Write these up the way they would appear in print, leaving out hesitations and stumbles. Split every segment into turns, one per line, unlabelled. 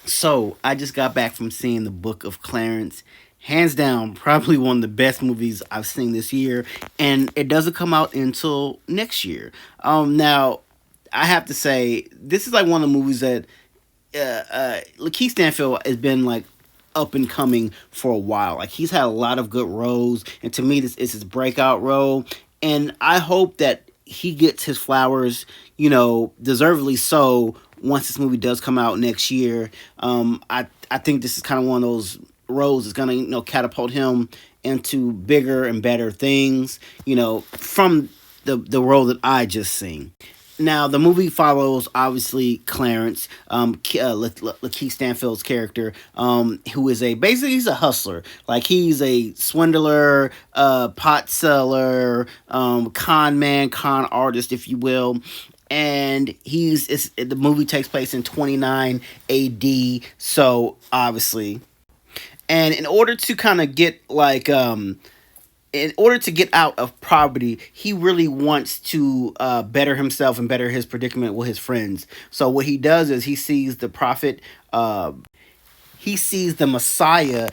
So I just got back from seeing the Book of Clarence. Hands down, probably one of the best movies I've seen this year, and it doesn't come out until next year. Now I have to say this is like one of the movies that Lakeith Stanfield has been like up and coming for a while. Like he's had a lot of good roles, and to me, this is his breakout role. And I hope that he gets his flowers, deservedly so. Once this movie does come out next year, I think this is kind of one of those roles that's gonna catapult him into bigger and better things. From the role that I just seen. Now the movie follows obviously Clarence, Lakeith Stanfield's character, who is basically he's a hustler. Like he's a swindler, pot seller, con man, con artist, if you will. And the movie takes place in 29 AD, so obviously, and in order to get out of poverty, he really wants to better himself and better his predicament with his friends. So what he does is he sees the prophet, he sees the Messiah,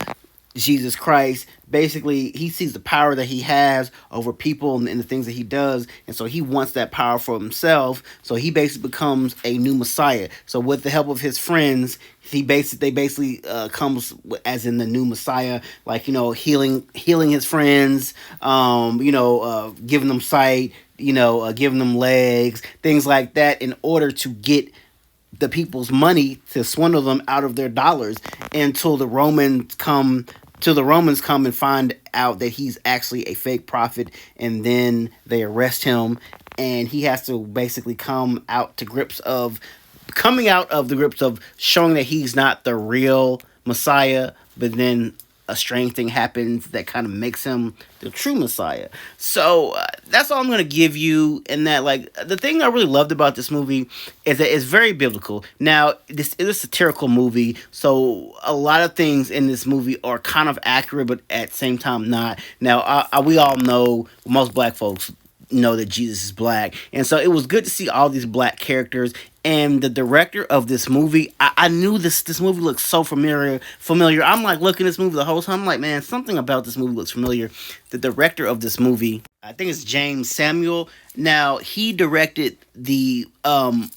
Jesus Christ. Basically, he sees the power that he has over people and the things that he does, and so he wants that power for himself. So he basically becomes a new Messiah. So with the help of his friends, they basically comes as in the new Messiah, like healing his friends, giving them sight, giving them legs, things like that, in order to get the people's money to swindle them out of their dollars until the Romans come and find out that he's actually a fake prophet, and then they arrest him, and he has to basically coming out of the grips of showing that he's not the real Messiah, but then a strange thing happens that kind of makes him the true Messiah. So that's all I'm going to give you. And that, like, the thing I really loved about this movie is that it's very biblical. Now, this is a satirical movie, so a lot of things in this movie are kind of accurate, but at the same time not. Now, we all know, most black folks know that Jesus is black, and so it was good to see all these black characters. And the director of this movie, I knew this movie looked so familiar. I'm like looking at this movie the whole time. I'm like, man, something about this movie looks familiar. The director of this movie, I think it's James Samuel. Now he directed the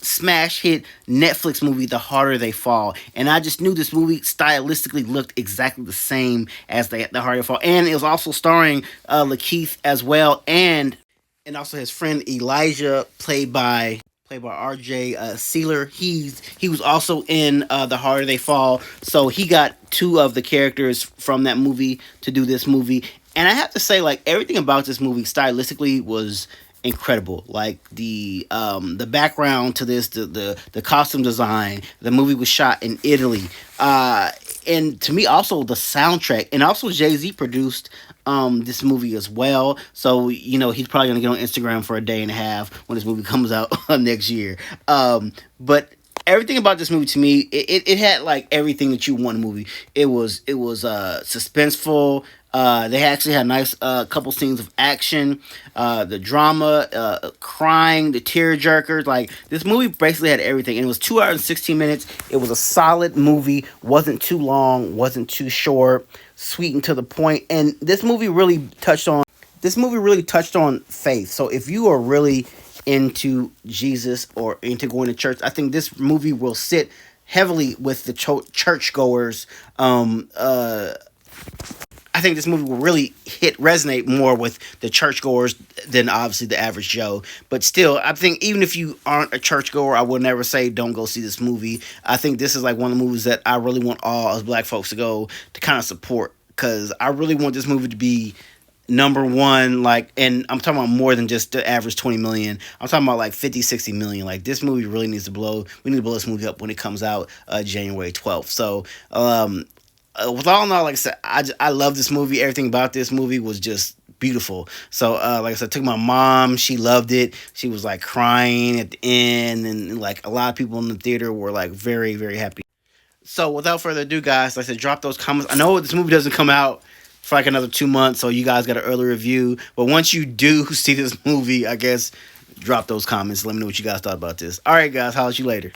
smash hit Netflix movie The Harder They Fall, and I just knew this movie stylistically looked exactly the same as the Harder They Fall, and it was also starring Lakeith as well, and also his friend Elijah, played by R.J. Sealer. He was also in The Harder They Fall, so he got two of the characters from that movie to do this movie. And I have to say, like, everything about this movie stylistically was incredible. Like the background to this, the costume design. The movie was shot in Italy. And to me, also the soundtrack, and also Jay-Z produced this movie as well. So he's probably gonna get on Instagram for a day and a half when this movie comes out next year. But everything about this movie, to me, it had like everything that you want in a movie. It was suspenseful. They actually had a nice couple scenes of action, the drama, crying, the tear jerkers. Like, this movie basically had everything, and it was 2 hours and 16 minutes. It was a solid movie. Wasn't too long. Wasn't too short. Sweet and to the point. And this movie really touched on faith. So if you are really into Jesus or into going to church, I think this movie will sit heavily with the churchgoers. I think this movie will really resonate more with the churchgoers than obviously the average Joe. But still, I think even if you aren't a churchgoer, I would never say don't go see this movie. I think this is like one of the movies that I really want all us black folks to go to kind of support, because I really want this movie to be number one. Like, and I'm talking about more than just the average 20 million. I'm talking about like 50, 60 million. Like, this movie really needs to blow. We need to blow this movie up when it comes out January 12th. So, with all in all, like I said, I love this movie. Everything about this movie was just beautiful. So, like I said, I took my mom. She loved it. She was like crying at the end, and like a lot of people in the theater were like very, very happy. So, without further ado, guys, like I said, drop those comments. I know this movie doesn't come out for like another 2 months, so you guys got an early review. But once you do see this movie, I guess drop those comments. Let me know what you guys thought about this. All right, guys, holla at you later.